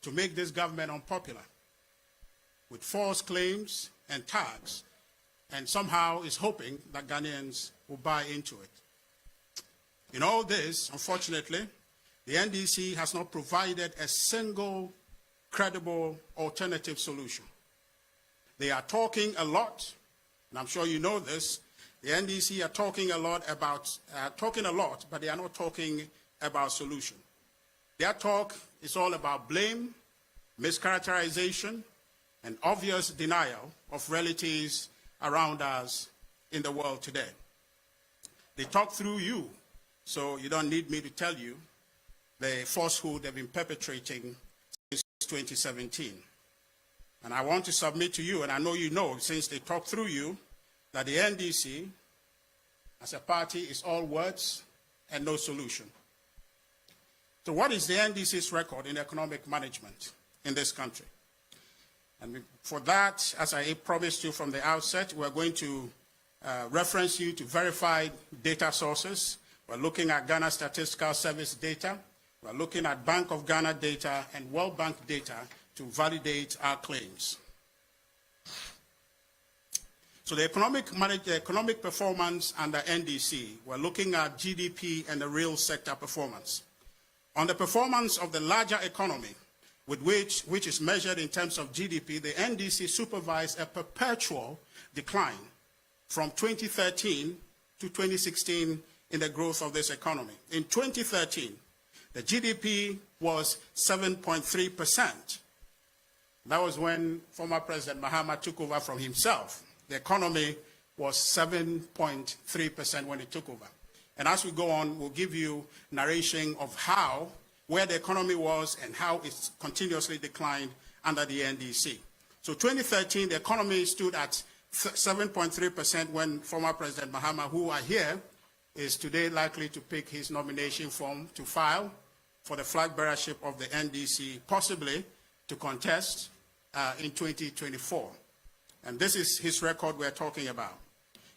to make this government unpopular with false claims and tags, and somehow is hoping that Ghanaians will buy into it. In all this, unfortunately, the NDC has not provided a single credible alternative solution. They are talking a lot, and I'm sure you know this. The NDC are talking a lot, but they are not talking about solution. Their talk is all about blame, mischaracterization, and obvious denial of realities around us in the world today. They talk through you, so you don't need me to tell you the falsehood they've been perpetrating since 2017. And I want to submit to you, and I know you know, since they talk through you, that the NDC, as a party, is all words and no solution. So what is the NDC's record in economic management in this country? And for that, as I promised you from the outset, we're going to reference you to verified data sources. We're looking at Ghana Statistical Service data. We're looking at Bank of Ghana data and World Bank data to validate our claims. So the economic performance under NDC, we're looking at GDP and the real sector performance. On the performance of the larger economy, which is measured in terms of GDP, the NDC supervised a perpetual decline from 2013 to 2016 in the growth of this economy. In 2013, the GDP was 7.3%. That was when former President Mahama took over from himself. The economy was 7.3% when he took over. And as we go on, we'll give you narration of where the economy was and how it's continuously declined under the NDC. So 2013, the economy stood at 7.3% when former President Mahama, who I hear is today likely to pick his nomination form to file for the flag bearership of the NDC, possibly to contest in 2024. And this is his record we're talking about.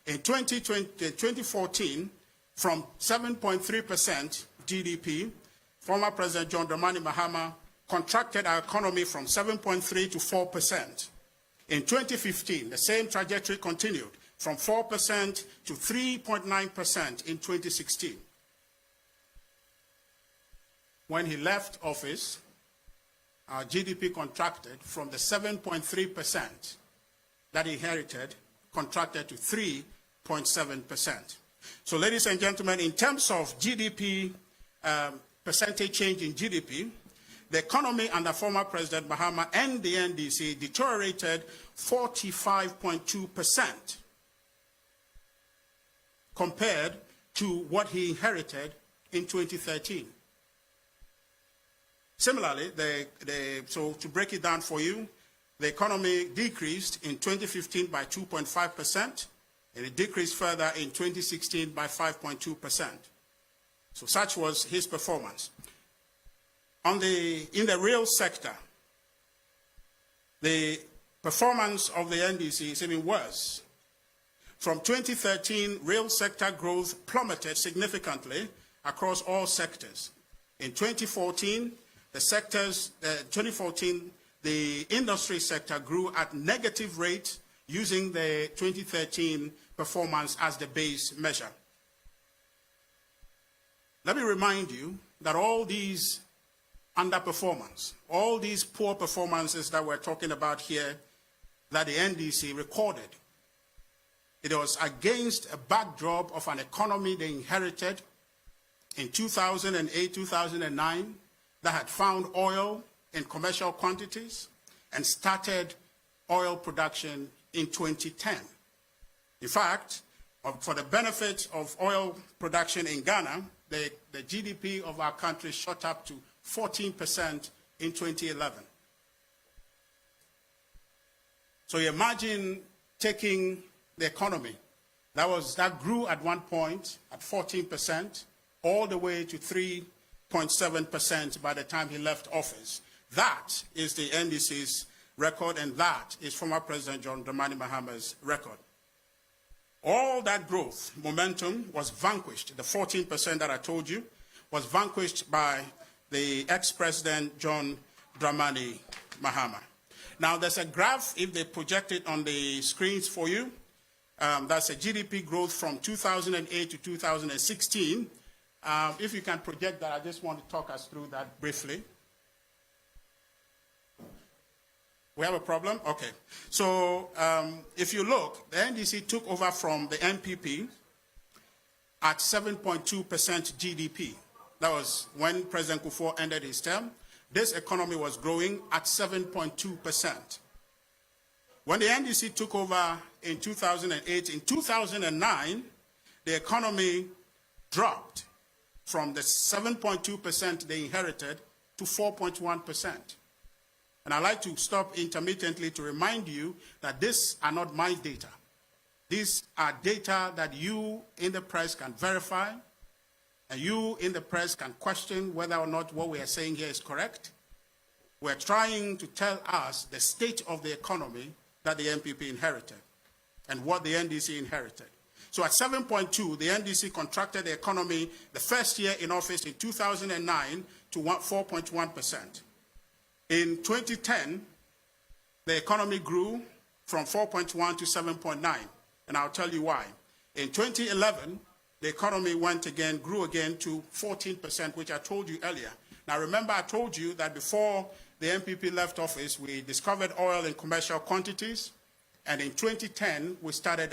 In 2014, from 7.3% GDP, former President John Dramani Mahama contracted our economy from 7.3 to 4%. In 2015, the same trajectory continued from 4% to 3.9% in 2016. When he left office, our GDP contracted from the 7.3% that he inherited, contracted to 3.7%. So ladies and gentlemen, in terms of GDP, percentage change in GDP, the economy under former President Mahama and the NDC deteriorated 45.2% compared to what he inherited in 2013. Similarly, so to break it down for you, the economy decreased in 2015 by 2.5%, and it decreased further in 2016 by 5.2%. So such was his performance. In the real sector, the performance of the NDC is even worse. From 2013, real sector growth plummeted significantly across all sectors. In 2014, the industry sector grew at negative rate using the 2013 performance as the base measure. Let me remind you that all these underperformance, all these poor performances that we're talking about here that the NDC recorded, it was against a backdrop of an economy they inherited in 2008, 2009, that had found oil in commercial quantities and started oil production in 2010. In fact, for the benefit of oil production in Ghana, the GDP of our country shot up to 14% in 2011. So you imagine taking the economy that grew at one point at 14% all the way to 3.7% by the time he left office. That is the NDC's record, and that is former President John Dramani Mahama's record. All that growth momentum was vanquished. The 14% that I told you was vanquished by the ex-president John Dramani Mahama. Now, there's a graph, if they project it on the screens for you. That's a GDP growth from 2008 to 2016. If you can project that, I just want to talk us through that briefly. We have a problem? Okay. So if you look, the NDC took over from the NPP at 7.2% GDP. That was when President Kufuor ended his term. This economy was growing at 7.2%. When the NDC took over in 2008, in 2009, the economy dropped from the 7.2% they inherited to 4.1%. And I'd like to stop intermittently to remind you that these are not my data. These are data that you in the press can verify, and you in the press can question whether or not what we are saying here is correct. We're trying to tell us the state of the economy that the NPP inherited and what the NDC inherited. So at 7.2, the NDC contracted the economy the first year in office in 2009 to 4.1%. In 2010, the economy grew from 4.1 to 7.9, and I'll tell you why. In 2011, the economy grew again to 14%, which I told you earlier. Now remember, I told you that before the NPP left office, we discovered oil in commercial quantities, and in 2010, we started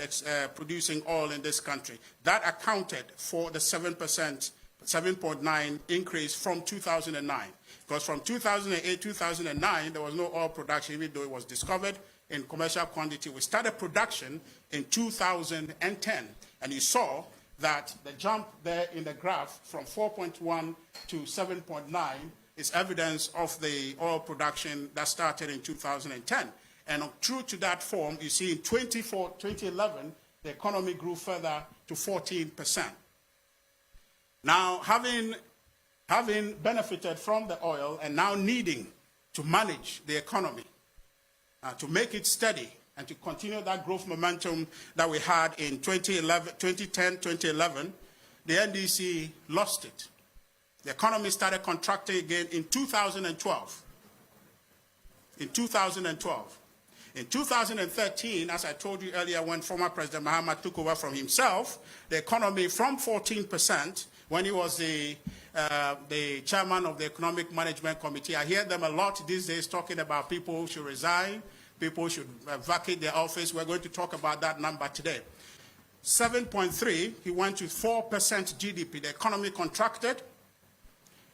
producing oil in this country. That accounted for the 7.9 increase from 2009. Because from 2008, 2009, there was no oil production, even though it was discovered in commercial quantity. We started production in 2010, and you saw that the jump there in the graph from 4.1 to 7.9 is evidence of the oil production that started in 2010. And true to that form, you see in 2011, the economy grew further to 14%. Now, having benefited from the oil and now needing to manage the economy, to make it steady and to continue that growth momentum that we had in 2010, 2011, the NDC lost it. The economy started contracting again in 2012. In 2013, as I told you earlier, when former President Mahama took over from himself, the economy from 14%, when he was the chairman of the Economic Management Committee. I hear them a lot these days talking about people should resign, people should vacate their office. We're going to talk about that number today. 7.3, he went to 4% GDP. The economy contracted.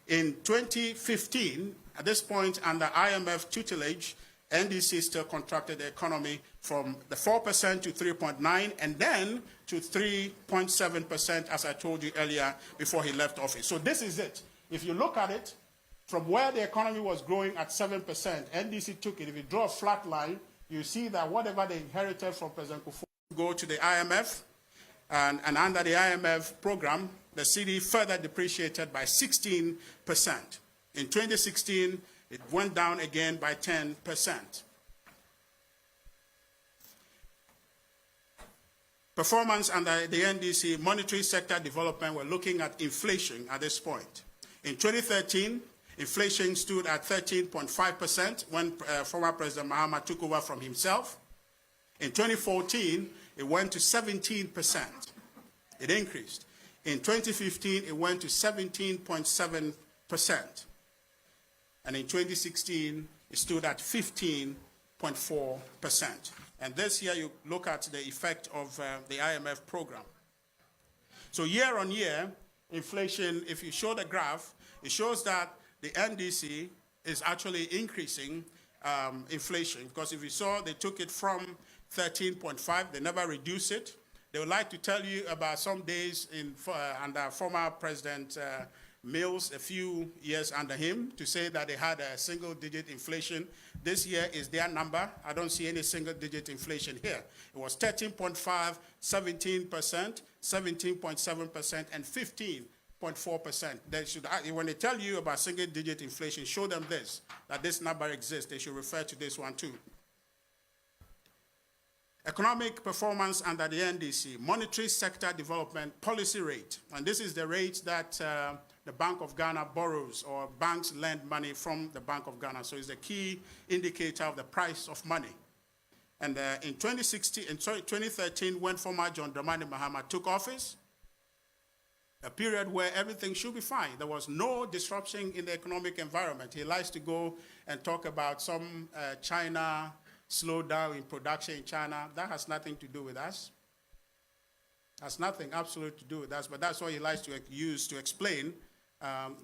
In 2015, at this point, under IMF tutelage, NDC still contracted the economy from the 4% to 3.9 and then to 3.7%, as I told you earlier, before he left office. So this is it. If you look at it, from where the economy was growing at 7%, NDC took it. If you draw a flat line, you see that whatever they inherited from President Kufuor go to the IMF, and under the IMF program, the cedi further depreciated by 16%. In 2016, it went down again by 10%. Performance under the NDC monetary sector development, we're looking at inflation at this point. In 2013, inflation stood at 13.5% when former President Mahama took over from himself. In 2014, it went to 17%. It increased. In 2015, it went to 17.7%. And in 2016, it stood at 15.4%. And this year, you look at the effect of the IMF program. So year on year, inflation, if you show the graph, it shows that the NDC is actually increasing inflation. Because if you saw, they took it from 13.5, they never reduced it. They would like to tell you about some days under former President Mills, a few years under him, to say that they had a single-digit inflation. This year is their number. I don't see any single-digit inflation here. It was 13.5, 17%, 17.7%, and 15.4%. They should, when they tell you about single-digit inflation, show them this, that this number exists. They should refer to this one too. Economic performance under the NDC, monetary sector development policy rate. And this is the rate that the Bank of Ghana borrows or banks lend money from the Bank of Ghana. So it's a key indicator of the price of money. And in 2013, when former John Dramani Mahama took office, a period where everything should be fine. There was no disruption in the economic environment. He likes to go and talk about some China slowdown in production in China. That has nothing to do with us. Has nothing absolutely to do with us, but that's what he likes to use to explain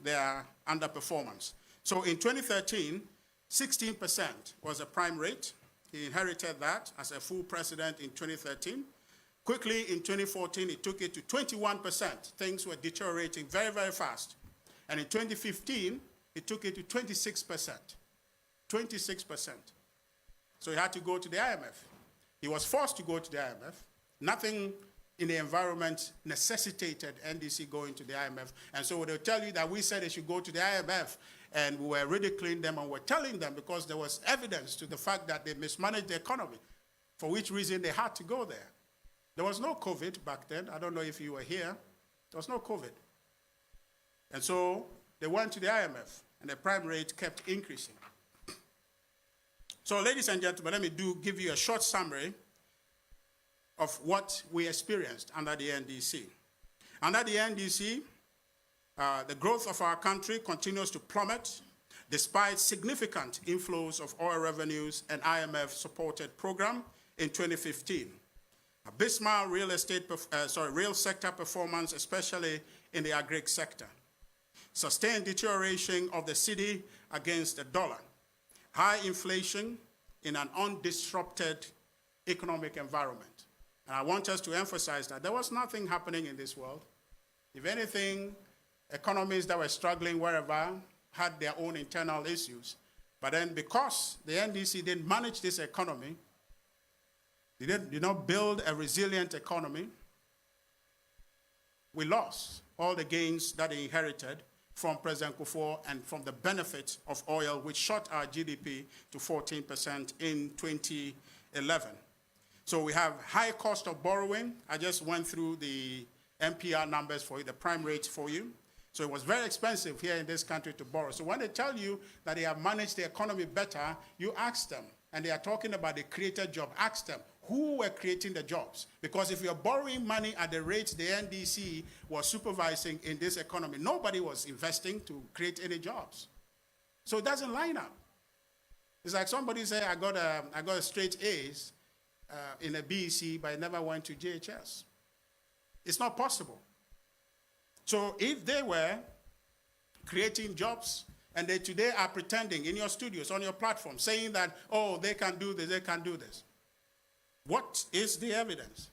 their underperformance. So in 2013, 16% was the prime rate. He inherited that as a full president in 2013. Quickly, in 2014, he took it to 21%. Things were deteriorating very, very fast. And in 2015, he took it to 26%. 26%. So he had to go to the IMF. He was forced to go to the IMF. Nothing in the environment necessitated NDC going to the IMF. And so they'll tell you that we said they should go to the IMF, and we were ridiculing them and were telling them because there was evidence to the fact that they mismanaged the economy, for which reason they had to go there. There was no COVID back then. I don't know if you were here. There was no COVID. And so they went to the IMF, and the prime rate kept increasing. So ladies and gentlemen, let me give you a short summary of what we experienced under the NDC. Under the NDC, the growth of our country continues to plummet despite significant inflows of oil revenues and IMF-supported program in 2015. Abysmal real sector performance, especially in the agri sector. Sustained deterioration of the cedi against the dollar. High inflation in an undisrupted economic environment. And I want us to emphasize that there was nothing happening in this world. If anything, economies that were struggling wherever had their own internal issues. But then because the NDC didn't manage this economy, they did not build a resilient economy, we lost all the gains that they inherited from President Kufuor and from the benefit of oil, which shot our GDP to 14% in 2011. So we have high cost of borrowing. I just went through the MPR numbers for you, the prime rate for you. So it was very expensive here in this country to borrow. So when they tell you that they have managed the economy better, you ask them, and they are talking about the created job. Ask them, who were creating the jobs? Because if you're borrowing money at the rates the NDC was supervising in this economy, nobody was investing to create any jobs. So it doesn't line up. It's like somebody say, I got a straight A's in a BEC, but I never went to JHS. It's not possible. So if they were creating jobs, and they today are pretending in your studios, on your platform, saying that, oh, they can do this, they can do this. What is the evidence?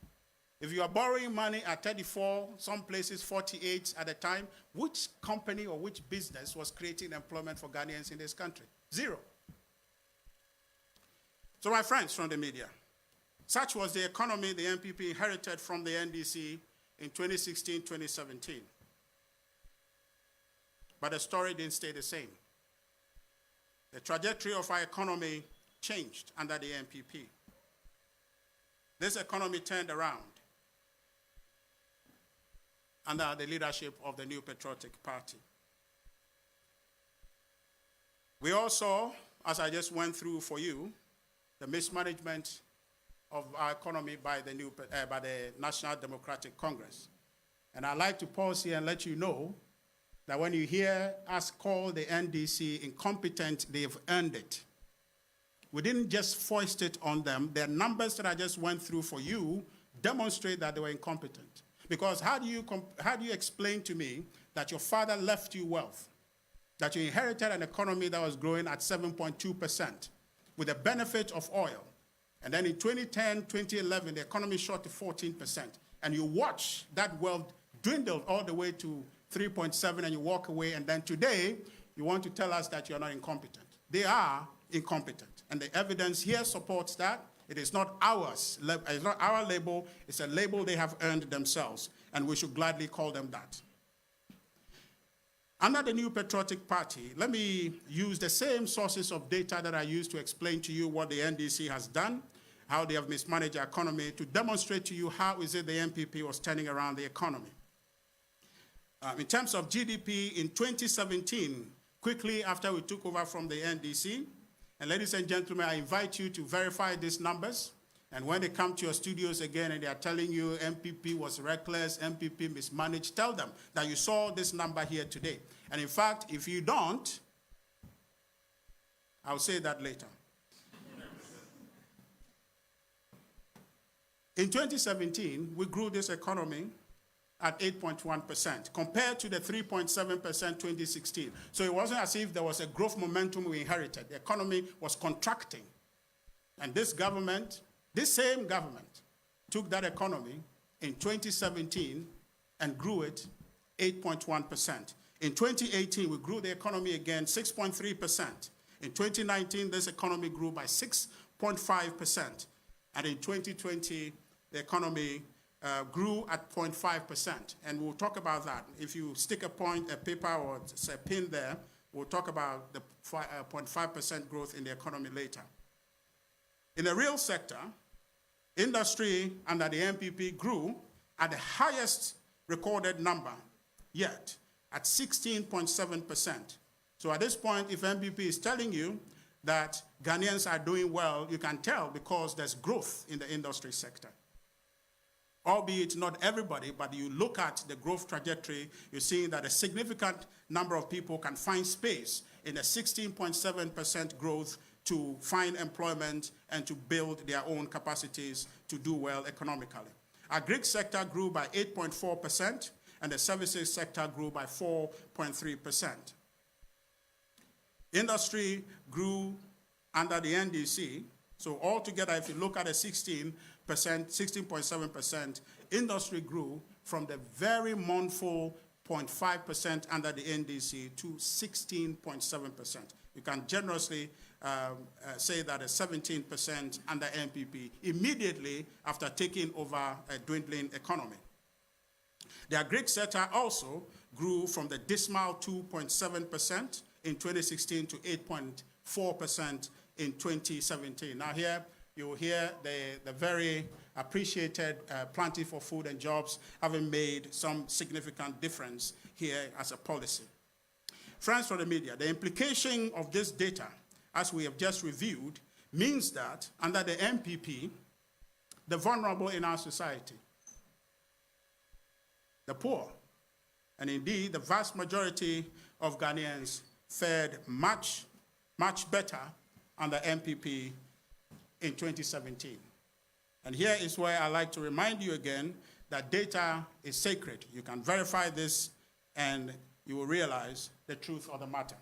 If you are borrowing money at 34, some places 48 at a time, which company or which business was creating employment for Ghanaians in this country? Zero. So my friends from the media, such was the economy the NPP inherited from the NDC in 2016-2017. But the story didn't stay the same. The trajectory of our economy changed under the NPP. This economy turned around under the leadership of the New Patriotic Party. We also, as I just went through for you, the mismanagement of our economy by the National Democratic Congress. And I'd like to pause here and let you know that when you hear us call the NDC incompetent, they've earned it. We didn't just foist it on them. The numbers that I just went through for you demonstrate that they were incompetent. Because how do you explain to me that your father left you wealth, that you inherited an economy that was growing at 7.2% with the benefit of oil, and then in 2010, 2011, the economy shot to 14%, and you watch that wealth dwindle all the way to 3.7, and you walk away, and then today, you want to tell us that you're not incompetent. They are incompetent, and the evidence here supports that. It is not ours. It's not our label. It's a label they have earned themselves, and we should gladly call them that. Under the New Patriotic Party, let me use the same sources of data that I used to explain to you what the NDC has done, how they have mismanaged the economy, to demonstrate to you how is it the NPP was turning around the economy. In terms of GDP in 2017, quickly after we took over from the NDC, and ladies and gentlemen, I invite you to verify these numbers. And when they come to your studios again and they are telling you MPP was reckless, MPP mismanaged, tell them that you saw this number here today. And in fact, if you don't, I'll say that later. In 2017, we grew this economy at 8.1% compared to the 3.7% 2016. So it wasn't as if there was a growth momentum we inherited. The economy was contracting. And this government, this same government, took that economy in 2017 and grew it 8.1%. In 2018, we grew the economy again 6.3%. In 2019, this economy grew by 6.5%. And in 2020, the economy grew at 0.5%. And we'll talk about that. If you stick a paper or a pin there, we'll talk about the 0.5% growth in the economy later. In the real sector, industry under the MPP grew at the highest recorded number yet, at 16.7%. So at this point, if MPP is telling you that Ghanaians are doing well, you can tell because there's growth in the industry sector. Albeit not everybody, but you look at the growth trajectory, you're seeing that a significant number of people can find space in a 16.7% growth to find employment and to build their own capacities to do well economically. Our Greek sector grew by 8.4%, and the services sector grew by 4.3%. Industry grew under the NDC. So altogether, if you look at a 16.7%, industry grew from the very mournful 0.5% under the NDC to 16.7%. You can generously say that a 17% under MPP immediately after taking over a dwindling economy. The Greek sector also grew from the dismal 2.7% in 2016 to 8.4% in 2017. Now here, you will hear the very appreciated Planting for Food and Jobs having made some significant difference here as a policy. Friends from the media, the implication of this data, as we have just reviewed, means that under the MPP, the vulnerable in our society, the poor, and indeed the vast majority of Ghanaians fared much, much better under MPP in 2017. And here is where I like to remind you again that data is sacred. You can verify this and you will realize the truth of the matter.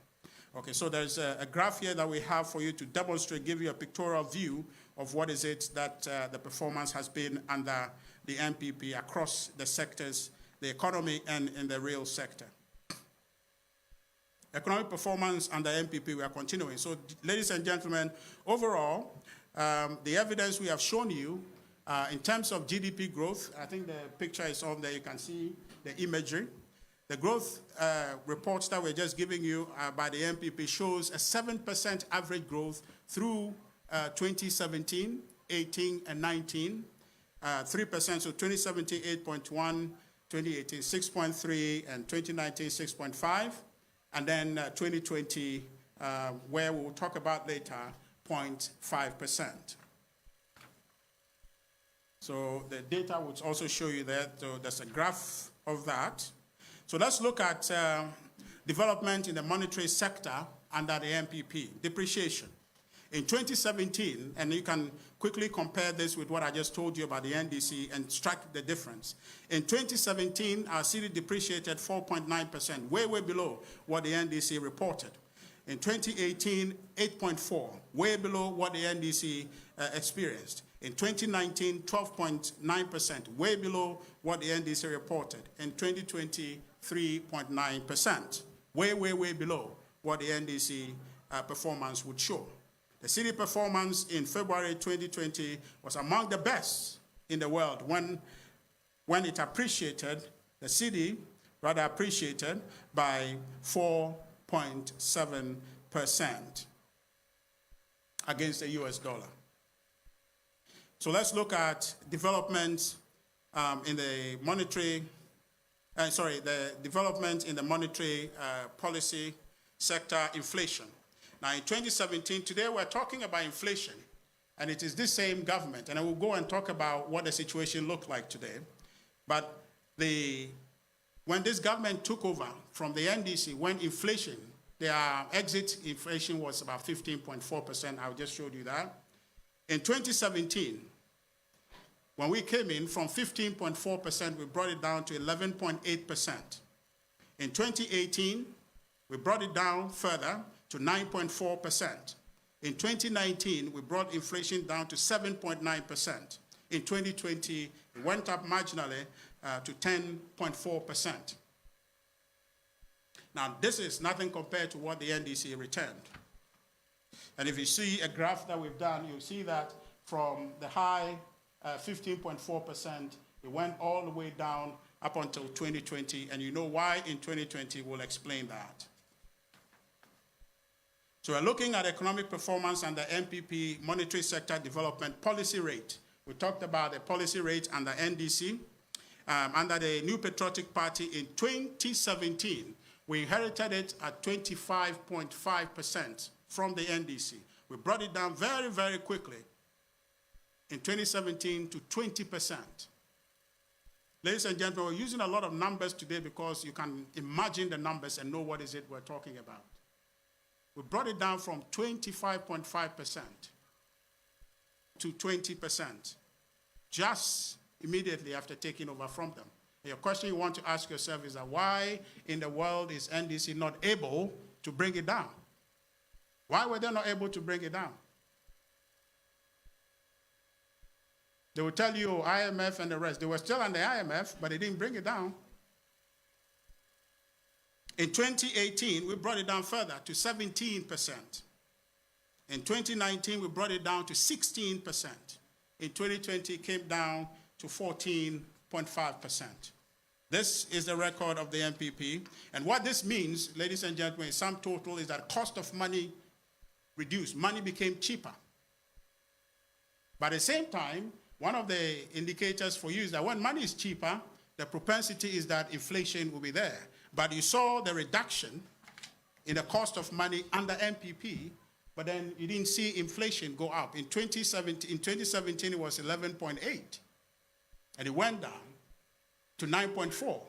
Okay, so there's a graph here that we have for you to demonstrate, give you a pictorial view of what is it that the performance has been under the MPP across the sectors, the economy and in the real sector. Economic performance under MPP, we are continuing. So, ladies and gentlemen, overall, the evidence we have shown you in terms of GDP growth, I think the picture is on there, you can see the imagery. The growth reports that we're just giving you by the MPP shows a 7% average growth through 2017, 18, and 19. 3%, so 2017, 8.1, 2018, 6.3, and 2019, 6.5. And then 2020, where we'll talk about later, 0.5%. So the data will also show you that. So there's a graph of that. So let's look at development in the monetary sector under the MPP, depreciation. In 2017, and you can quickly compare this with what I just told you about the NDC and strike the difference. In 2017, our cedi depreciated 4.9%, way, way below what the NDC reported. In 2018, 8.4, way below what the NDC experienced. In 2019, 12.9%, way below what the NDC reported. In 2020, 3.9%, way, way, way below what the NDC performance would show. The cedi performance in February 2020 was among the best in the world when it appreciated, the cedi rather appreciated by 4.7% against the US dollar. So let's look at developments in the monetary the development in the monetary policy sector, inflation. Now, in 2017, today we're talking about inflation, and it is this same government, and I will go and talk about what the situation looked like today. But when this government took over from the NDC, when inflation, their exit inflation was about 15.4%, I just showed you that. In 2017, when we came in from 15.4%, we brought it down to 11.8%. In 2018, we brought it down further to 9.4%. In 2019, we brought inflation down to 7.9%. In 2020, it went up marginally to 10.4%. Now, this is nothing compared to what the NDC returned. And if you see a graph that we've done, you'll see that from the high 15.4%, it went all the way down up until 2020, and you know why in 2020, we'll explain that. So we're looking at economic performance and the MPP monetary sector development policy rate. We talked about the policy rate under NDC. Under the New Patriotic Party in 2017, we inherited it at 25.5% from the NDC. We brought it down very, very quickly in 2017 to 20%. Ladies and gentlemen, we're using a lot of numbers today because you can imagine the numbers and know what is it we're talking about. We brought it down from 25.5% to 20%, just immediately after taking over from them. Your question you want to ask yourself is that why in the world is NDC not able to bring it down? Why were they not able to bring it down? They will tell you IMF and the rest. They were still under IMF, but they didn't bring it down. In 2018, we brought it down further to 17%. In 2019, we brought it down to 16%. In 2020, it came down to 14.5%. This is the record of the MPP. And what this means, ladies and gentlemen, in sum total, is that cost of money reduced. Money became cheaper. But at the same time, one of the indicators for you is that when money is cheaper, the propensity is that inflation will be there. But you saw the reduction in the cost of money under MPP, but then you didn't see inflation go up. In 2017 it was 11.8, and it went down to 9.4.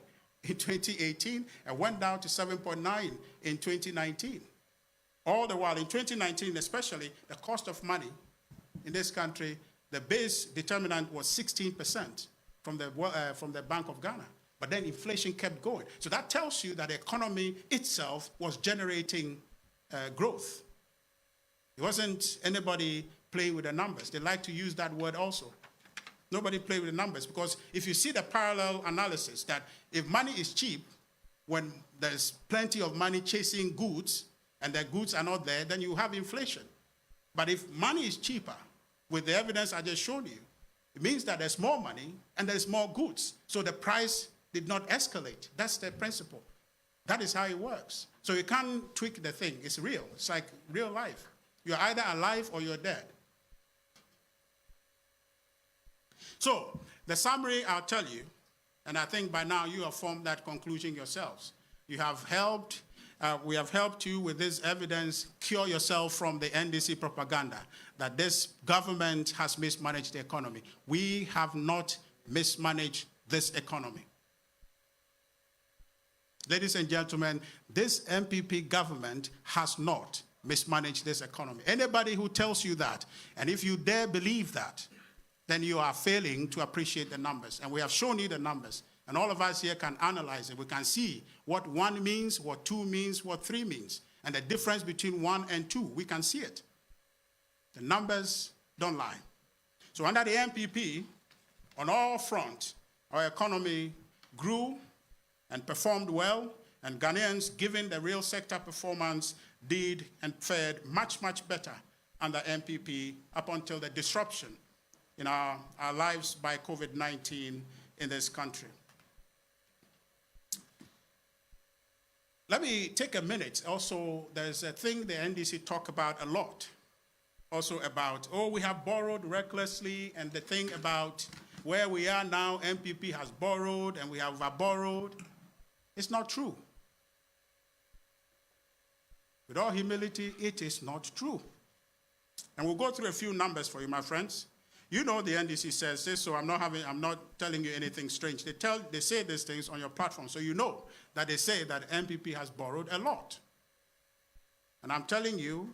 In 2018, it went down to 7.9 in 2019. All the while, in 2019 especially, the cost of money in this country, the base determinant was 16% from the Bank of Ghana. But then inflation kept going. So that tells you that the economy itself was generating growth. It wasn't anybody playing with the numbers. They like to use that word also. Nobody played with the numbers, because if you see the parallel analysis that if money is cheap, when there's plenty of money chasing goods and the goods are not there, then you have inflation. But if money is cheaper, with the evidence I just showed you, it means that there's more money and there's more goods. So the price did not escalate. That's the principle. That is how it works. So you can't tweak the thing. It's real. It's like real life. You're either alive or you're dead. So the summary I'll tell you, and I think by now you have formed that conclusion yourselves. You have helped, we have helped you with this evidence cure yourself from the NDC propaganda that this government has mismanaged the economy. We have not mismanaged this economy. Ladies and gentlemen, this MPP government has not mismanaged this economy. Anybody who tells you that, and if you dare believe that, then you are failing to appreciate the numbers. And we have shown you the numbers. And all of us here can analyze it. We can see what 1 means, what 2 means, what 3 means. And the difference between 1 and 2, we can see it. The numbers don't lie. So under the MPP, on all fronts, our economy grew and performed well, and Ghanaians, given the real sector performance, did and fared much, much better under MPP up until the disruption in our lives by COVID-19 in this country. Let me take a minute. Also, there's a thing the NDC talk about a lot. Also about, oh, we have borrowed recklessly, and the thing about where we are now, MPP has borrowed and we have borrowed. It's not true. With all humility, it is not true. And we'll go through a few numbers for you, my friends. You know the NDC says this, so I'm not telling you anything strange. They say these things on your platform, so you know that they say that NPP has borrowed a lot. And I'm telling you,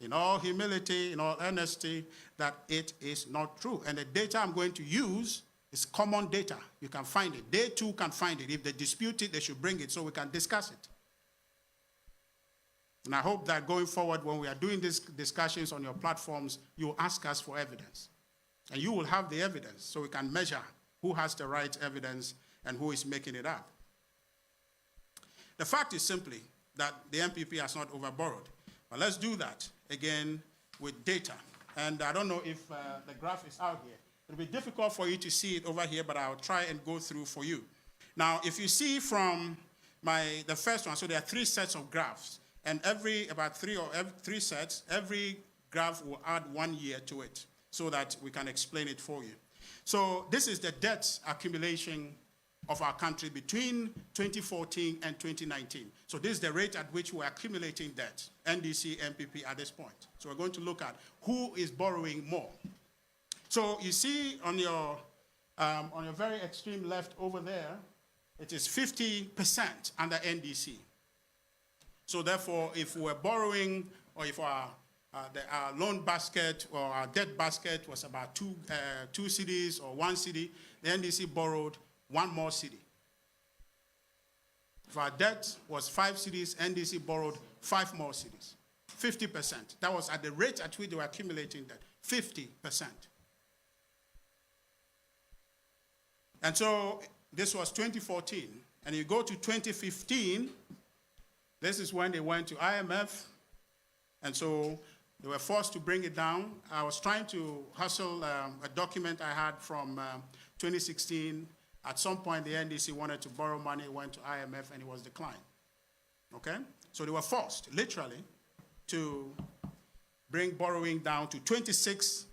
in all humility, in all honesty, that it is not true. And the data I'm going to use is common data. You can find it. They too can find it. If they dispute it, they should bring it so we can discuss it. And I hope that going forward, when we are doing these discussions on your platforms, you will ask us for evidence. And you will have the evidence so we can measure who has the right evidence and who is making it up. The fact is simply that the NPP has not overborrowed. But let's do that again with data. And I don't know if the graph is out here. It'll be difficult for you to see it over here, but I'll try and go through for you. Now, if you see from the first one, so there are 3 sets of graphs. And every sets, every graph will add 1 year to it so that we can explain it for you. So this is the debt accumulation of our country between 2014 and 2019. So this is the rate at which we're accumulating debt, NDC, NPP at this point. So we're going to look at who is borrowing more. So you see on your very extreme left over there, it is 50% under NDC. So therefore, if we're borrowing, or if our loan basket or our debt basket was about two cedis or 1 cedi, the NDC borrowed 1 more cedi. If our debt was 5 cedis, NDC borrowed 5 more cedis. 50%. That was at the rate at which they were accumulating debt. 50%. And so this was 2014. And you go to 2015, this is when they went to IMF. And so they were forced to bring it down. I was trying to hustle a document I had from 2016. At some point, the NDC wanted to borrow money, went to IMF, and it was declined. Okay? So they were forced, literally, to bring borrowing down to 26%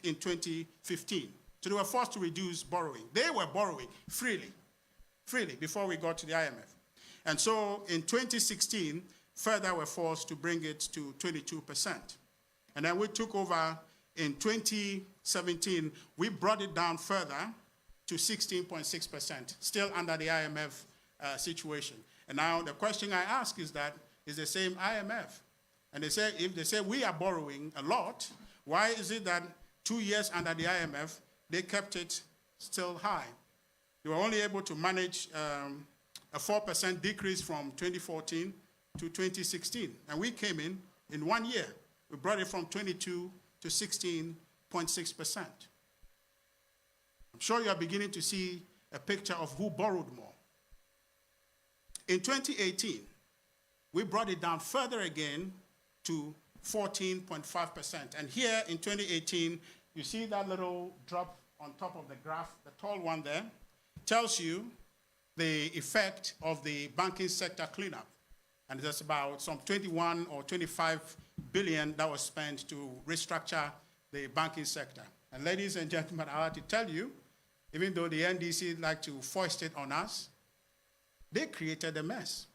in 2015. So they were forced to reduce borrowing. They were borrowing freely, before we got to the IMF. And so in 2016, further were forced to bring it to 22%. And then we took over in 2017. We brought it down further to 16.6%, still under the IMF situation. And now the question I ask is that, is the same IMF? And they say, if they say we are borrowing a lot, why is it that 2 years under the IMF, they kept it still high? They were only able to manage a 4% decrease from 2014 to 2016. And we came in 1 year. We brought it from 22 to 16.6%. I'm sure you are beginning to see a picture of who borrowed more. In 2018, we brought it down further again to 14.5%. And here in 2018, you see that little drop on top of the graph, the tall one there, tells you the effect of the banking sector cleanup. And there's about some 21 or 25 billion that was spent to restructure the banking sector. And ladies and gentlemen, I have to tell you, even though the NDC like to foist it on us, they created a mess.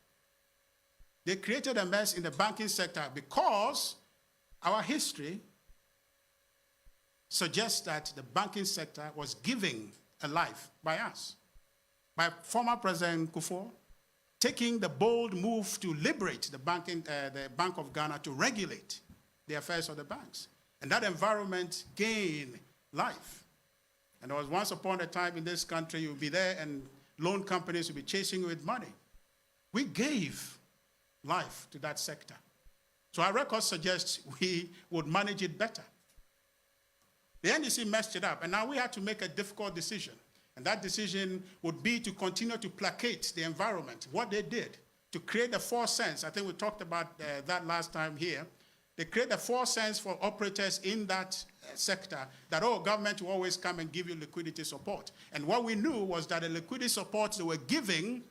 They created a mess in the banking sector because our history suggests that the banking sector was given a life by us, by former President Kufuor, taking the bold move to liberate the Bank of Ghana to regulate the affairs of the banks. And that environment gained life. And there was once upon a time in this country, you'll be there and loan companies will be chasing you with money. We gave life to that sector. So our records suggest we would manage it better. The NDC messed it up, and now we had to make a difficult decision. And that decision would be to continue to placate the environment. What they did, to create the 4 cents, I think we talked about that last time here. They create the 4 cents for operators in that sector that, oh, government will always come and give you liquidity support. And what we knew was that the liquidity support they were giving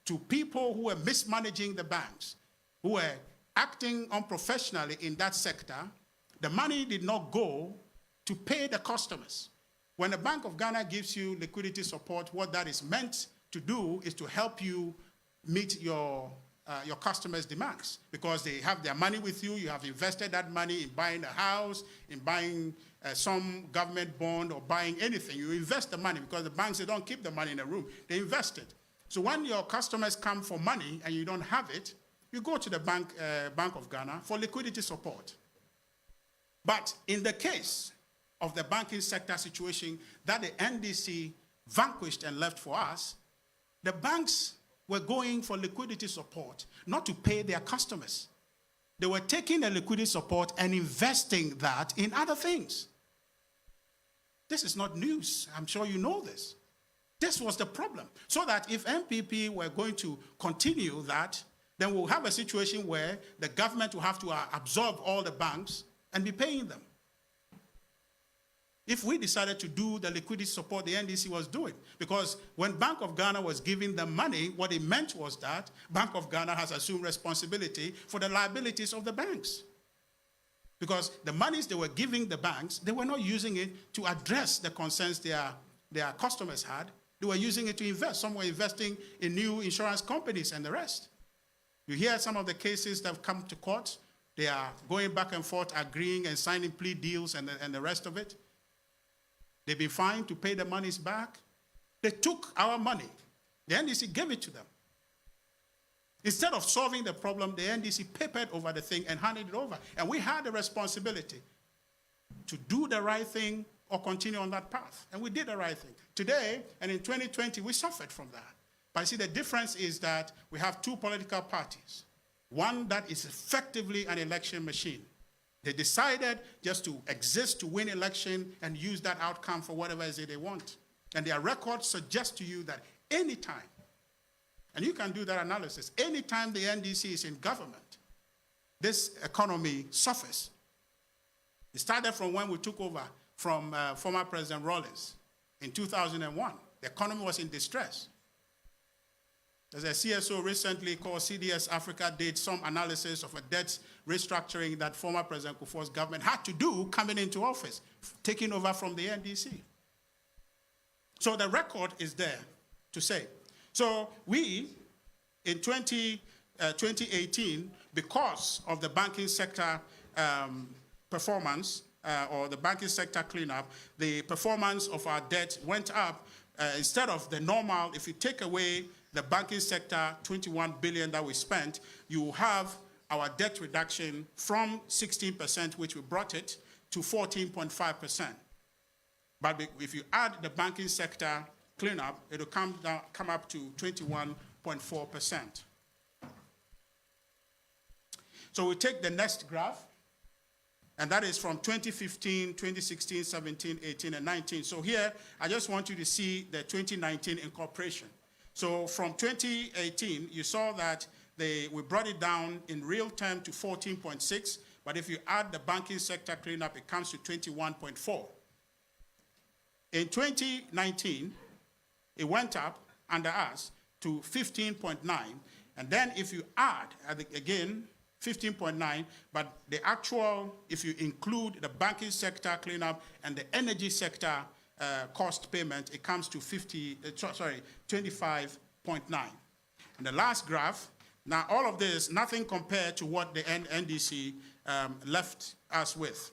to people who were mismanaging the banks, who were acting unprofessionally in that sector, the money did not go to pay the customers. When the Bank of Ghana gives you liquidity support, what that is meant to do is to help you meet your customers' demands because they have their money with you. You have invested that money in buying a house, in buying some government bond, or buying anything. You invest the money because the banks, they don't keep the money in a room. They invest it. So when your customers come for money and you don't have it, you go to the Bank of Ghana for liquidity support. But in the case of the banking sector situation that the NDC vanquished and left for us, the banks were going for liquidity support, not to pay their customers. They were taking the liquidity support and investing that in other things. This is not news. I'm sure you know this. This was the problem. So that if NPP were going to continue that, then we'll have a situation where the government will have to absorb all the banks and be paying them. If we decided to do the liquidity support the NDC was doing, because when Bank of Ghana was giving them money, what it meant was that Bank of Ghana has assumed responsibility for the liabilities of the banks. Because the monies they were giving the banks, they were not using it to address the concerns their customers had. They were using it to invest. Some were investing in new insurance companies and the rest. You hear some of the cases that have come to court. They are going back and forth, agreeing and signing plea deals and the rest of it. They've been fined to pay the monies back. They took our money. The NDC gave it to them. Instead of solving the problem, the NDC papered over the thing and handed it over. And we had the responsibility to do the right thing or continue on that path. And we did the right thing. Today, and in 2020, we suffered from that. But you see, the difference is that we have two political parties. One that is effectively an election machine. They decided just to exist to win election and use that outcome for whatever it is they want. And their record suggests to you that anytime, and you can do that analysis, anytime the NDC is in government, this economy suffers. It started from when we took over from former President Rawlings in 2001. The economy was in distress. There's a CSO recently called CDS Africa did some analysis of a debt restructuring that former President Kufuor's government had to do coming into office, taking over from the NDC. So the record is there to say. So we, in 2018, because of the banking sector performance, or the banking sector cleanup, the performance of our debt went up. Instead of the normal, if you take away the banking sector, 21 billion that we spent, you have our debt reduction from 16%, which we brought it, to 14.5%. But if you add the banking sector cleanup, it will come up to 21.4%. So we take the next graph, and that is from 2015, 2016, 17, 18, and 19. So here, I just want you to see the 2019 incorporation. So from 2018, you saw that we brought it down in real term to 14.6, but if you add the banking sector cleanup, it comes to 21.4. In 2019, it went up under us to 15.9, and then if you add, again, 15.9, but the actual, if you include the banking sector cleanup and the energy sector cost payment, it comes to 25.9. And the last graph, now all of this, nothing compared to what the NDC left us with.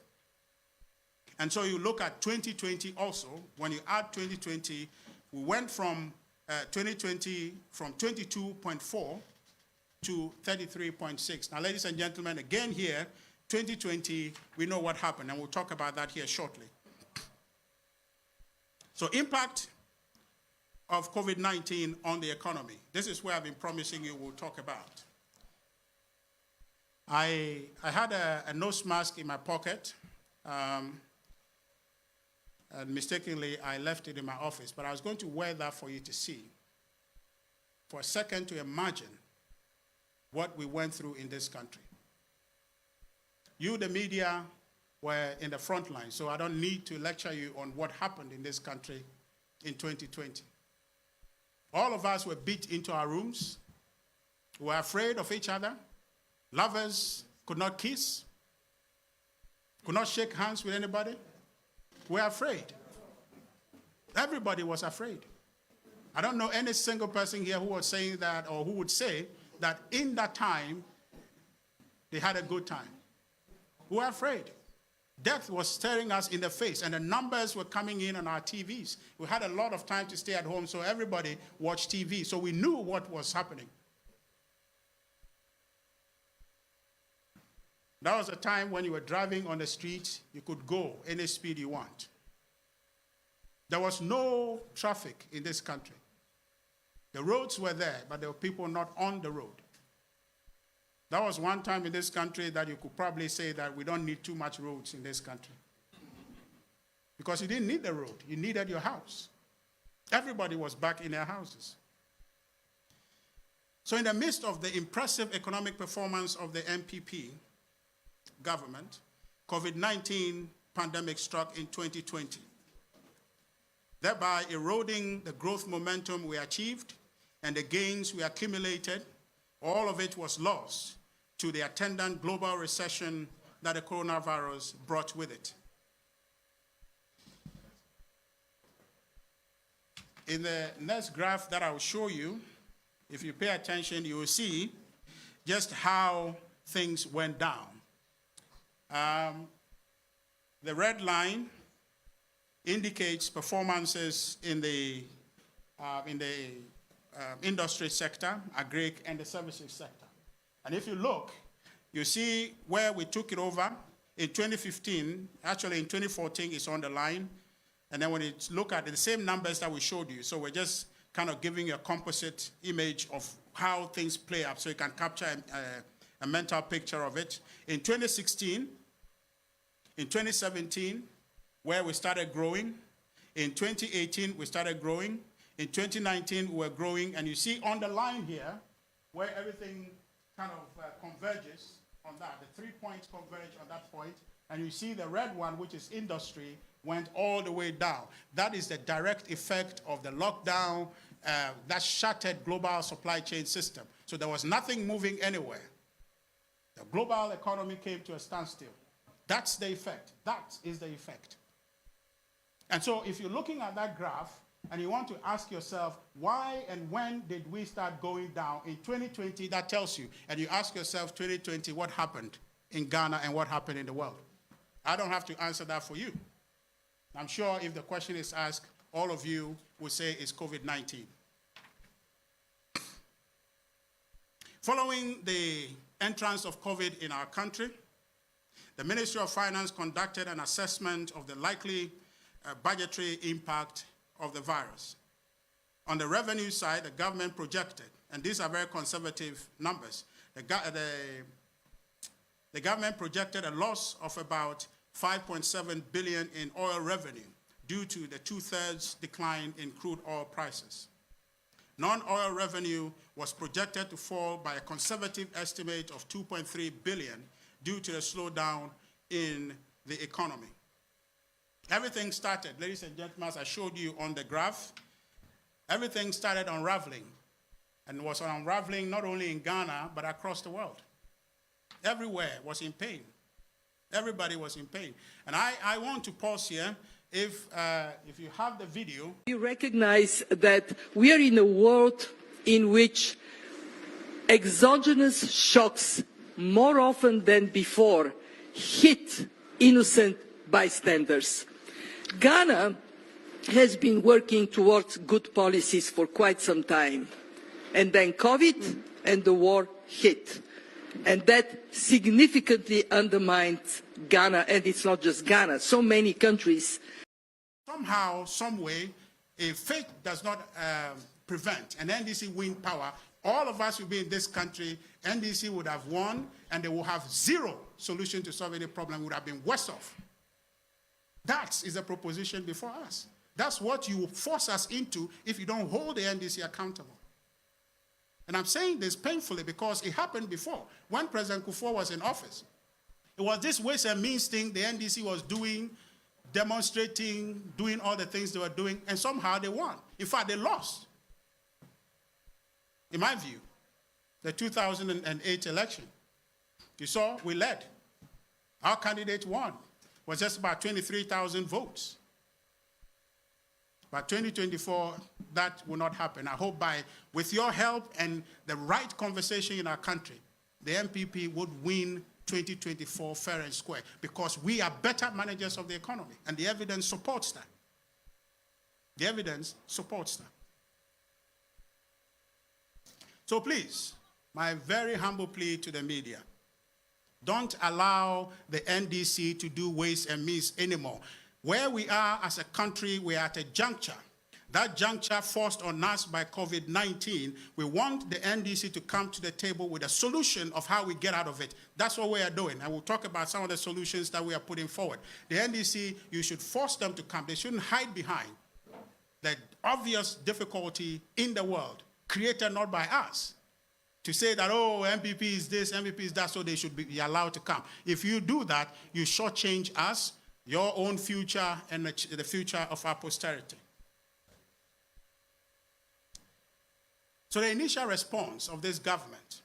And so you look at 2020 also, when you add 2020, we went from 2020 from 22.4 to 33.6. Now, ladies and gentlemen, again here, 2020, we know what happened, and we'll talk about that here shortly. So impact of COVID-19 on the economy. This is where I've been promising you we'll talk about. I had a nose mask in my pocket, and mistakenly I left it in my office, but I was going to wear that for you to see, for a second to imagine what we went through in this country. You, the media, were in the front line, so I don't need to lecture you on what happened in this country in 2020. All of us were beat into our rooms. We were afraid of each other. Lovers could not kiss, could not shake hands with anybody. We were afraid. Everybody was afraid. I don't know any single person here who was saying that or who would say that in that time they had a good time. We were afraid. Death was staring us in the face, and the numbers were coming in on our TVs. We had a lot of time to stay at home, so everybody watched TV, so we knew what was happening. That was a time when you were driving on the street, you could go any speed you want. There was no traffic in this country. The roads were there, but there were people not on the road. That was one time in this country that you could probably say that we don't need too much roads in this country. Because you didn't need the road, you needed your house. Everybody was back in their houses. So in the midst of the impressive economic performance of the MPP government, COVID-19 pandemic struck in 2020, thereby eroding the growth momentum we achieved and the gains we accumulated. All of it was lost to the attendant global recession that the coronavirus brought with it. In the next graph that I will show you, if you pay attention, you will see just how things went down. The red line indicates performances in the industry sector, agri, and the services sector. And if you look, you see where we took it over in 2015, actually in 2014 it's on the line, and then when you look at the same numbers that we showed you, so we're just kind of giving you a composite image of how things play up so you can capture a mental picture of it. In 2016, in 2017, where we started growing, in 2018 we started growing, in 2019 we were growing, and you see on the line here where everything kind of converges on that. The 3 points converge on that point, and you see the red one, which is industry, went all the way down. That is the direct effect of the lockdown that shattered global supply chain system. So there was nothing moving anywhere. The global economy came to a standstill. That's the effect. That is the effect. And so if you're looking at that graph, and you want to ask yourself, why and when did we start going down? In 2020, that tells you. And you ask yourself, 2020, what happened in Ghana and what happened in the world? I don't have to answer that for you. I'm sure if the question is asked, all of you will say it's COVID-19. Following the entrance of COVID in our country, the Ministry of Finance conducted an assessment of the likely budgetary impact of the virus. On the revenue side, the government projected, and these are very conservative numbers, the government projected a loss of about 5.7 billion in oil revenue due to the 2/3 decline in crude oil prices. Non-oil revenue was projected to fall by a conservative estimate of 2.3 billion due to the slowdown in the economy. Everything started, ladies and gentlemen, as I showed you on the graph, everything started unraveling, and was unraveling not only in Ghana, but across the world. Everywhere was in pain. Everybody was in pain. And I want to pause here. If you have the video. You recognize that we are in a world in which exogenous shocks more often than before hit innocent bystanders. Ghana has been working towards good policies for quite some time. And then COVID and the war hit. And that significantly undermined Ghana, and it's not just Ghana, so many countries. Somehow, some way, if fate does not prevent an NDC win power, all of us will be in this country, NDC would have won, and they will have zero solution to solve any problem, would have been worse off. That is the proposition before us. That's what you force us into if you don't hold the NDC accountable. And I'm saying this painfully because it happened before. When President Kufuor was in office, it was this ways and means thing the NDC was doing, demonstrating, doing all the things they were doing, and somehow they won. In fact, they lost. In my view, the 2008 election, you saw we led. Our candidate won. It was just about 23,000 votes. But 2024, that will not happen. I hope with your help and the right conversation in our country, the MPP would win 2024 fair and square, because we are better managers of the economy, and the evidence supports that. The evidence supports that. So please, my very humble plea to the media, don't allow the NDC to do ways and means anymore. Where we are as a country, we are at a juncture. That juncture forced on us by COVID-19, we want the NDC to come to the table with a solution of how we get out of it. That's what we are doing. I will talk about some of the solutions that we are putting forward. The NDC, you should force them to come. They shouldn't hide behind the obvious difficulty in the world, created not by us, to say that, oh, MPP is this, MPP is that, so they should be allowed to come. If you do that, you shortchange us, your own future, and the future of our posterity. So the initial response of this government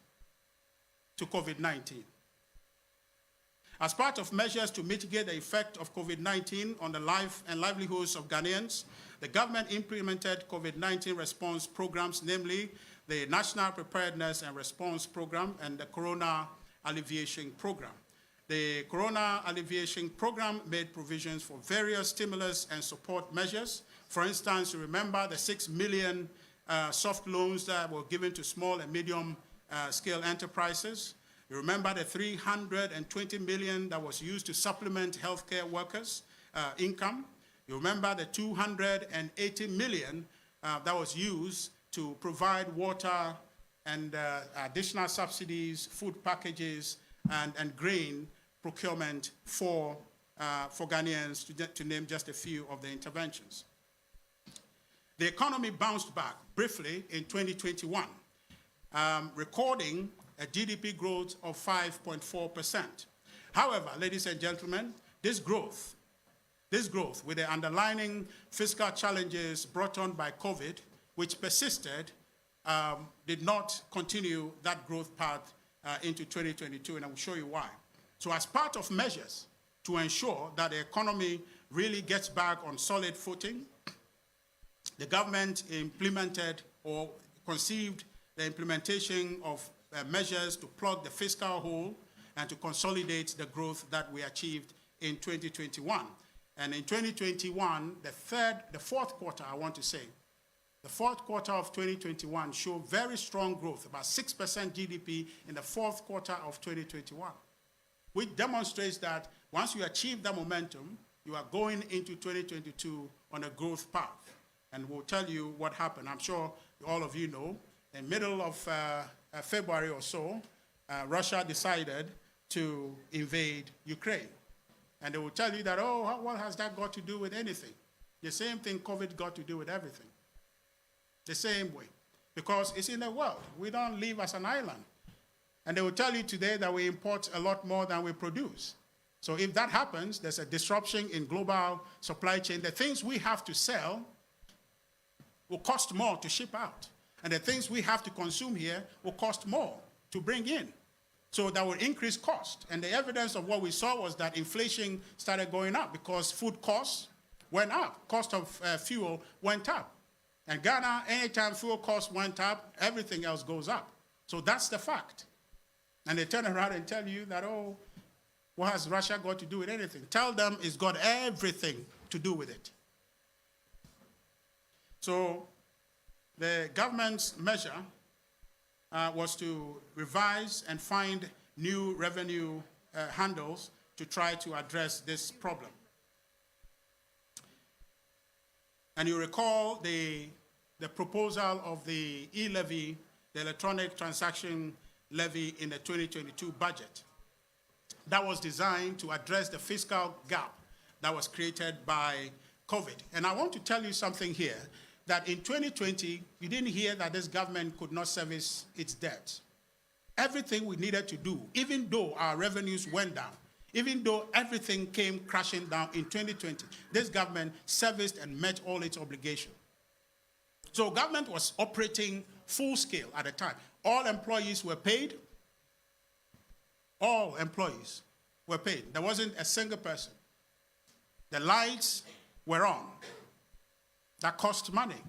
to COVID-19. As part of measures to mitigate the effect of COVID-19 on the life and livelihoods of Ghanaians, the government implemented COVID-19 response programs, namely the National Preparedness and Response Program and the Corona Alleviation Program. The Corona Alleviation Program made provisions for various stimulus and support measures. For instance, you remember the 6 million soft loans that were given to small and medium scale enterprises. You remember the 320 million that was used to supplement healthcare workers' income. You remember the 280 million that was used to provide water and additional subsidies, food packages, and grain procurement for Ghanaians, to name just a few of the interventions. The economy bounced back briefly in 2021, recording a GDP growth of 5.4%. However, ladies and gentlemen, this growth with the underlying fiscal challenges brought on by COVID, which persisted, did not continue that growth path into 2022, and I will show you why. So as part of measures to ensure that the economy really gets back on solid footing, the government implemented or conceived the implementation of measures to plug the fiscal hole and to consolidate the growth that we achieved in 2021. And in 2021, the fourth quarter, I want to say, the fourth quarter of 2021 showed very strong growth, about 6% GDP in the fourth quarter of 2021, which demonstrates that once you achieve that momentum, you are going into 2022 on a growth path. And we'll tell you what happened. I'm sure all of you know, in the middle of February or so, Russia decided to invade Ukraine. And they will tell you that, oh, what has that got to do with anything? The same thing COVID got to do with everything. The same way. Because it's in the world. We don't live as an island. And they will tell you today that we import a lot more than we produce. So if that happens, there's a disruption in global supply chain. The things we have to sell will cost more to ship out. And the things we have to consume here will cost more to bring in. So that will increase cost. And the evidence of what we saw was that inflation started going up because food costs went up. Cost of fuel went up. And Ghana, anytime fuel costs went up, everything else goes up. So that's the fact. And they turn around and tell you that, oh, what has Russia got to do with anything? Tell them it's got everything to do with it. So the government's measure was to revise and find new revenue handles to try to address this problem. And you recall the proposal of the e-levy, the electronic transaction levy in the 2022 budget. That was designed to address the fiscal gap that was created by COVID. And I want to tell you something here, that in 2020, you didn't hear that this government could not service its debt. Everything we needed to do, even though our revenues went down, even though everything came crashing down in 2020, this government serviced and met all its obligations. So government was operating full scale at the time. All employees were paid. All employees were paid. There wasn't a single person. The lights were on. that cost money.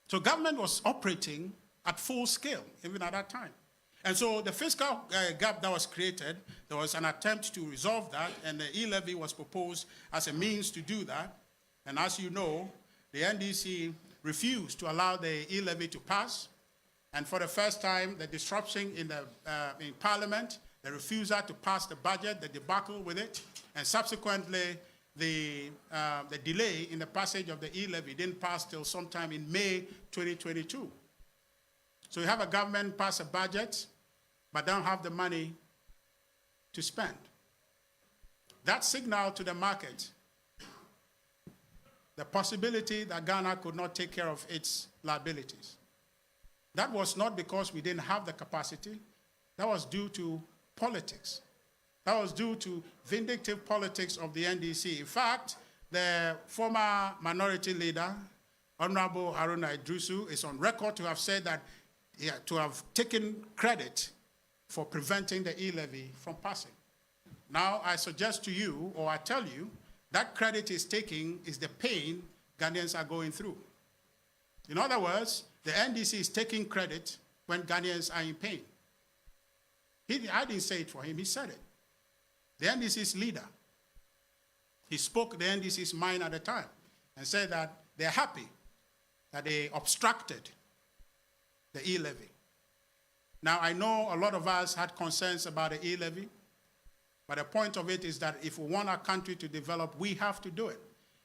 So government was operating at full scale, even at that time. And so the fiscal gap that was created, there was an attempt to resolve that, and the e-levy was proposed as a means to do that. And as you know, the NDC refused to allow the e-levy to pass. And for the first time, the disruption in Parliament, the refusal to pass the budget, the debacle with it, and subsequently the delay in the passage of the e-levy didn't pass till sometime in May 2022. So you have a government pass a budget, but don't have the money to spend. That signaled to the market the possibility that Ghana could not take care of its liabilities. That was not because we didn't have the capacity. That was due to politics. That was due to vindictive politics of the NDC. In fact, the former minority leader, Honorable Haruna Iddrisu, is on record to have said that, to have taken credit for preventing the e-levy from passing. Now, I suggest to you, or I tell you, that credit is taking is the pain Ghanaians are going through. In other words, the NDC is taking credit when Ghanaians are in pain. I didn't say it for him, he said it. The NDC's leader, he spoke the NDC's mind at the time and said that they're happy that they obstructed the e-levy. Now, I know a lot of us had concerns about the e-levy, but the point of it is that if we want our country to develop, we have to do it.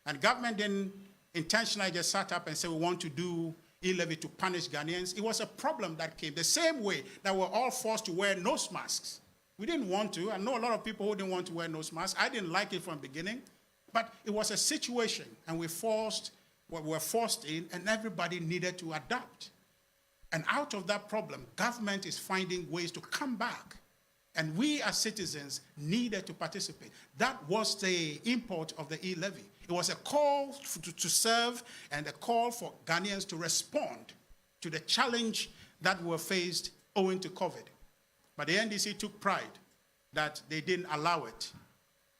And government didn't intentionally just sat up and say we want to do e-levy to punish Ghanaians. It was a problem that came the same way that we're all forced to wear nose masks. We didn't want to. I know a lot of people who didn't want to wear nose masks. I didn't like it from the beginning, but it was a situation, and we were forced in, and everybody needed to adapt. And out of that problem, government is finding ways to come back. And we as citizens needed to participate. That was the import of the e-levy. It was a call to serve and a call for Ghanaians to respond to the challenge that were faced owing to COVID. But the NDC took pride that they didn't allow it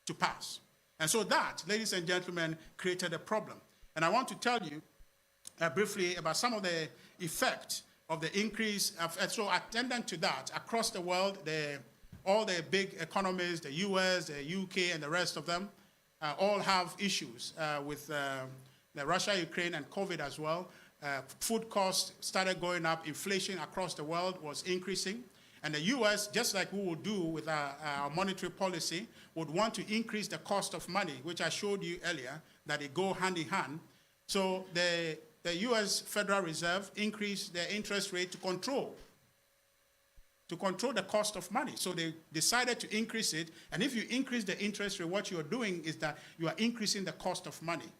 to pass. And so that, ladies and gentlemen, created a problem. And I want to tell you briefly about some of the effects of the increase. So attendant to that, across the world, all the big economies, the US, the UK, and the rest of them, all have issues with the Russia, Ukraine, and COVID as well. Food costs started going up. Inflation across the world was increasing. And the US, just like we would do with our monetary policy, would want to increase the cost of money, which I showed you earlier, that they go hand in hand. So the US Federal Reserve increased their interest rate to control the cost of money. So they decided to increase it. And if you increase the interest rate, what you're doing is that you are increasing the cost of money.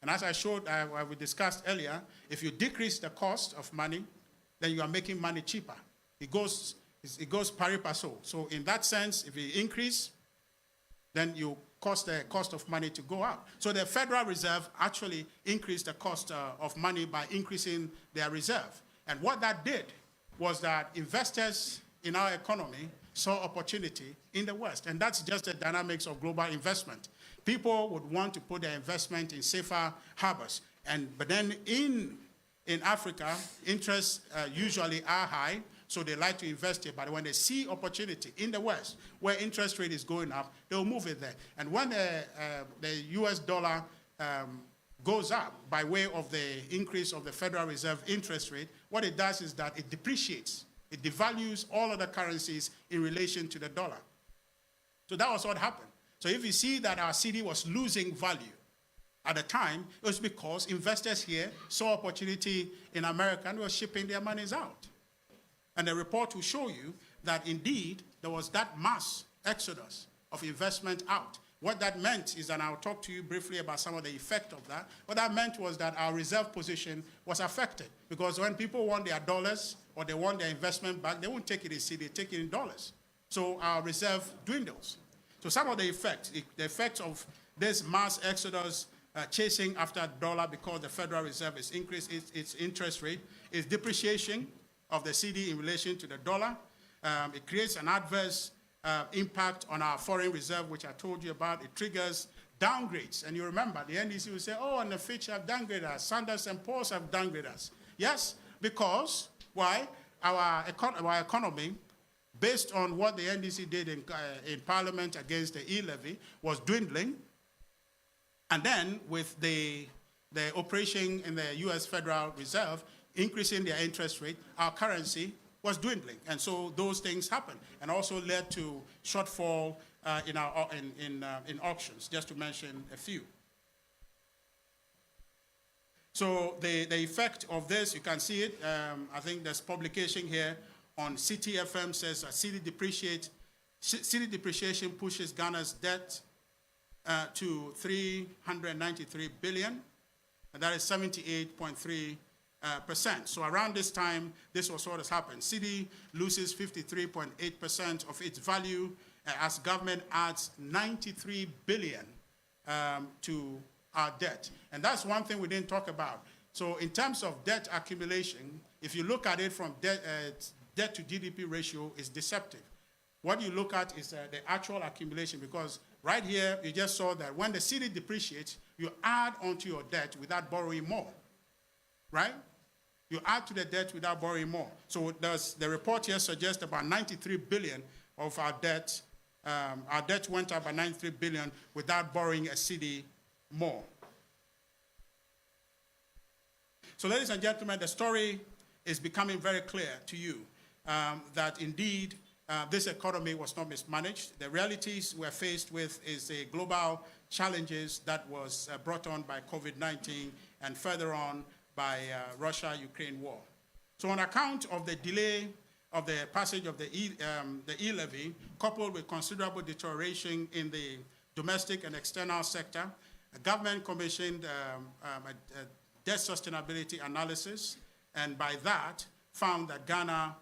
And as I showed, we discussed earlier, if you decrease the cost of money, then you are making money cheaper. It goes pari passu. So in that sense, if you increase, then you cause the cost of money to go up. So the Federal Reserve actually increased the cost of money by increasing their reserve. And what that did was that investors in our economy saw opportunity in the West. And that's just the dynamics of global investment. People would want to put their investment in safer harbors. But then in Africa, interests usually are high, so they like to invest here. But when they see opportunity in the West, where interest rate is going up, they'll move it there. And when the US dollar goes up by way of the increase of the Federal Reserve interest rate, what it does is that it depreciates. It devalues all other currencies in relation to the dollar. So that was what happened. So if you see that our cedi was losing value at the time, it was because investors here saw opportunity in America and were shipping their monies out. And the report will show you that indeed there was that mass exodus of investment out. What that meant is, and I'll talk to you briefly about some of the effect of that, what that meant was that our reserve position was affected. Because when people want their dollars or they want their investment back, they won't take it in cedi, they take it in dollars. So our reserve dwindles. So some of the effects of this mass exodus chasing after dollar because the Federal Reserve has increased its interest rate is depreciation of the cedi in relation to the dollar. It creates an adverse impact on our foreign reserve, which I told you about. It triggers downgrades. And you remember, the NDC will say, oh, and the Fitch have downgraded us. Sanders and Poor's have downgraded us. Yes, because, why? Our economy, based on what the NDC did in Parliament against the e-levy, was dwindling. And then with the operation in the U.S. Federal Reserve increasing their interest rate, our currency was dwindling. And so those things happened and also led to shortfall in auctions, just to mention a few. So the effect of this, you can see it. I think there's publication here on CTFM says cedi depreciation pushes Ghana's debt to 393 billion, and that is 78.3%. So around this time, this was what has happened. cedi loses 53.8% of its value as government adds 93 billion to our debt. And that's one thing we didn't talk about. So in terms of debt accumulation, if you look at it from debt to GDP ratio, is deceptive. What you look at is the actual accumulation, because right here, you just saw that when the cedi depreciates, you add onto your debt without borrowing more, right? You add to the debt without borrowing more. So the report here suggests about 93 billion of our debt. Our debt went up by 93 billion without borrowing a cedi more. So ladies and gentlemen, the story is becoming very clear to you that indeed this economy was not mismanaged. The realities we're faced with is the global challenges that was brought on by COVID-19 and further on by Russia-Ukraine war. So on account of the delay of the passage of the e-levy, coupled with considerable deterioration in the domestic and external sector, the government commissioned a debt sustainability analysis, and by that found that Ghana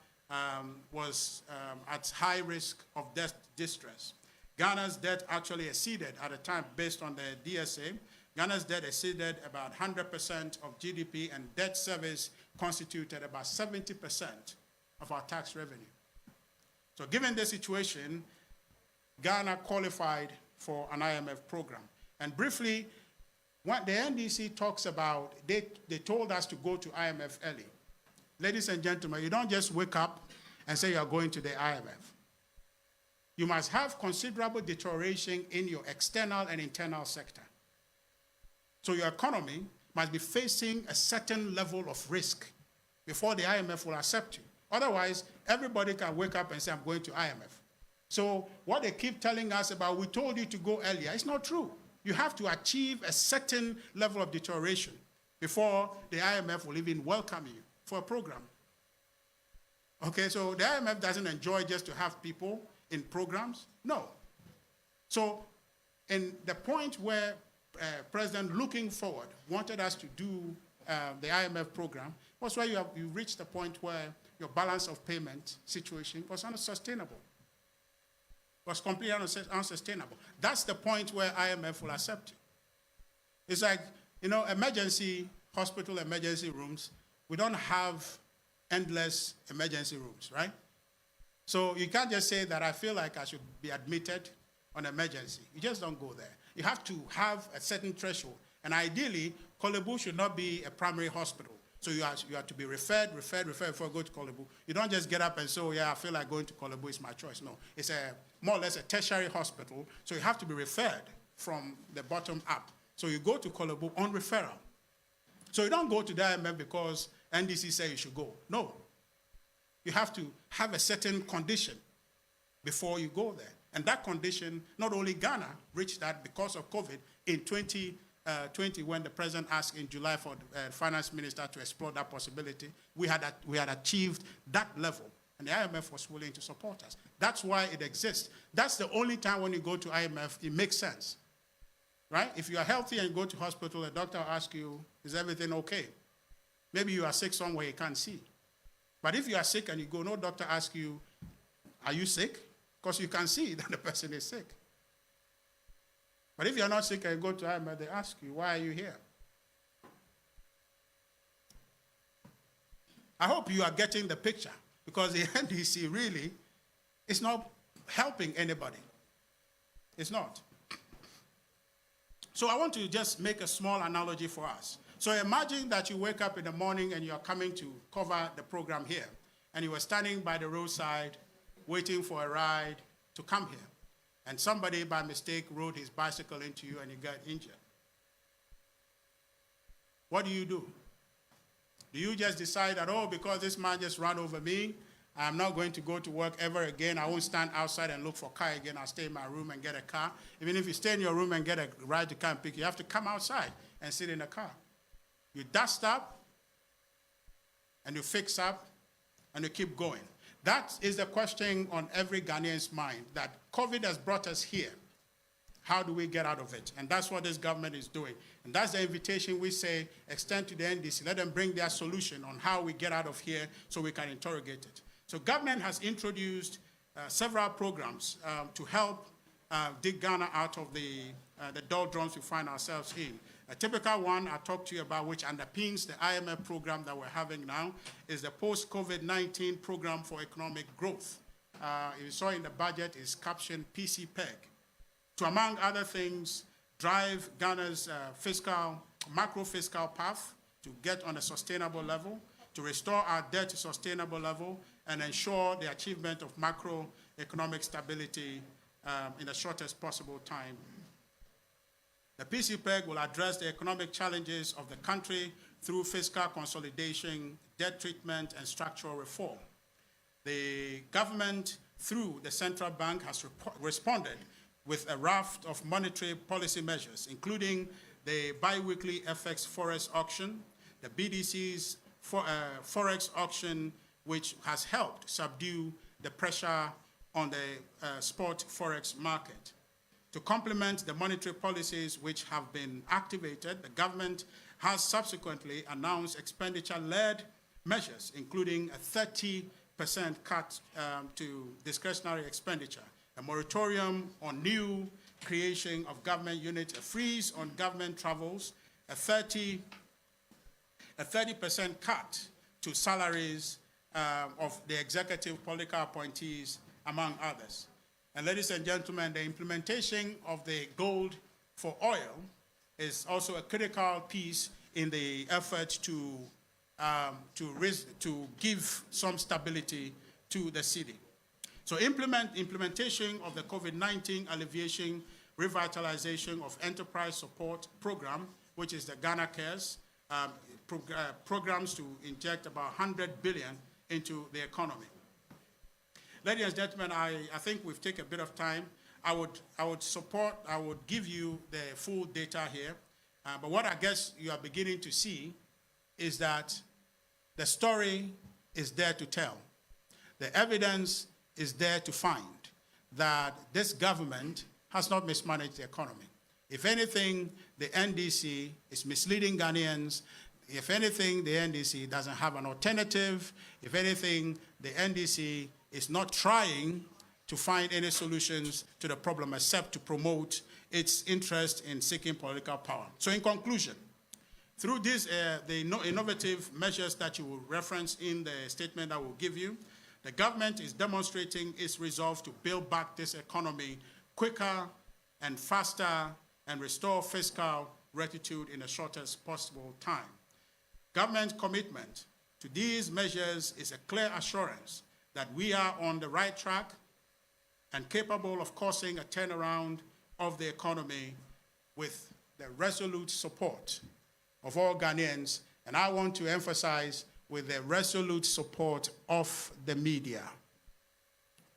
was at high risk of debt distress. Ghana's debt actually exceeded, at a time based on the DSA, Ghana's debt exceeded about 100% of GDP, and debt service constituted about 70% of our tax revenue. So given this situation, Ghana qualified for an IMF program. And briefly, what the NDC talks about, they told us to go to IMF early. Ladies and gentlemen, you don't just wake up and say you're going to the IMF. You must have considerable deterioration in your external and internal sector. So your economy must be facing a certain level of risk before the IMF will accept you. Otherwise, everybody can wake up and say, I'm going to IMF. So what they keep telling us about, we told you to go earlier, it's not true. You have to achieve a certain level of deterioration before the IMF will even welcome you for a program. Okay, so the IMF doesn't enjoy just to have people in programs. No. So in the point where President looking forward wanted us to do the IMF program was where you reached the point where your balance of payment situation was unsustainable. Was completely unsustainable. That's the point where IMF will accept you. It's like, emergency hospital emergency rooms, we don't have endless emergency rooms, right? So you can't just say that I feel like I should be admitted on emergency. You just don't go there. You have to have a certain threshold. And ideally, Korle Bu should not be a primary hospital. So you have to be referred before you go to Korle Bu. You don't just get up and say, oh, yeah, I feel like going to Korle Bu is my choice. No, it's more or less a tertiary hospital. So you have to be referred from the bottom up. So you go to Korle Bu on referral. So you don't go to the IMF because NDC say you should go. No. You have to have a certain condition before you go there. And that condition, not only Ghana reached that because of COVID in 2020, when the president asked in July for the finance minister to explore that possibility, we had achieved that level, and the IMF was willing to support us. That's why it exists. That's the only time when you go to IMF, it makes sense, right? If you are healthy and you go to hospital, a doctor will ask you, is everything okay? Maybe you are sick somewhere you can't see. But if you are sick and you go, no doctor asks you, are you sick? Because you can see that the person is sick. But if you're not sick and you go to IMF, they ask you, why are you here? I hope you are getting the picture, because the NDC really is not helping anybody. It's not. So I want to just make a small analogy for us. So imagine that you wake up in the morning and you're coming to cover the program here, and you were standing by the roadside waiting for a ride to come here, and somebody by mistake rode his bicycle into you and you got injured. What do? Do you just decide that, oh, because this man just ran over me, I'm not going to go to work ever again. I won't stand outside and look for a car again. I'll stay in my room and get a car. Even if you stay in your room and get a ride to come and pick you, have to come outside and sit in a car. You dust up, and you fix up, and you keep going. That is the question on every Ghanaian's mind, that COVID has brought us here. How do we get out of it? And that's what this government is doing. And that's the invitation we say, extend to the NDC. Let them bring their solution on how we get out of here so we can interrogate it. So government has introduced several programs to help dig Ghana out of the doldrums we find ourselves in. A typical one I talked to you about, which underpins the IMF program that we're having now, is the post-COVID-19 program for economic growth. You saw in the budget is captioned PCPEG, to, among other things, drive Ghana's macro-fiscal path to get on a sustainable level, to restore our debt to sustainable level, and ensure the achievement of macroeconomic stability in the shortest possible time. The PCPEG will address the economic challenges of the country through fiscal consolidation, debt treatment, and structural reform. The government, through the central bank, has responded with a raft of monetary policy measures, including the bi-weekly FX Forex auction, the BDC's Forex auction, which has helped subdue the pressure on the spot Forex market. To complement the monetary policies which have been activated, the government has subsequently announced expenditure-led measures, including a 30% cut to discretionary expenditure, a moratorium on new creation of government units, a freeze on government travels, a 30% cut to salaries of the executive political appointees, among others. And ladies and gentlemen, the implementation of the gold for oil is also a critical piece in the effort to give some stability to the city. So implementation of the COVID-19 alleviation revitalization of enterprise support program, which is the Ghana Cares, programs to inject about 100 billion into the economy. Ladies and gentlemen, I think we've taken a bit of time. I would give you the full data here, but what I guess you are beginning to see is that the story is there to tell. The evidence is there to find that this government has not mismanaged the economy. If anything, the NDC is misleading Ghanaians. If anything, the NDC doesn't have an alternative. If anything, the NDC is not trying to find any solutions to the problem except to promote its interest in seeking political power. So in conclusion, through these the innovative measures that you will reference in the statement I will give you, the government is demonstrating its resolve to build back this economy quicker and faster and restore fiscal rectitude in the shortest possible time. Government commitment to these measures is a clear assurance that we are on the right track and capable of causing a turnaround of the economy with the resolute support of all Ghanaians, and I want to emphasize with the resolute support of the media.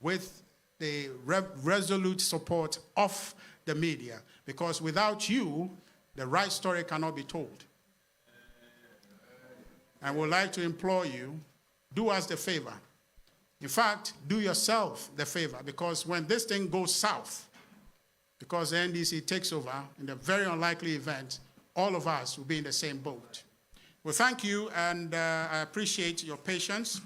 With the resolute support of the media, because without you, the right story cannot be told. I would like to implore you, do us the favor. In fact, do yourself the favor, because when this thing goes south, because the NDC takes over, in the very unlikely event, all of us will be in the same boat. Well, thank you, and I appreciate your patience.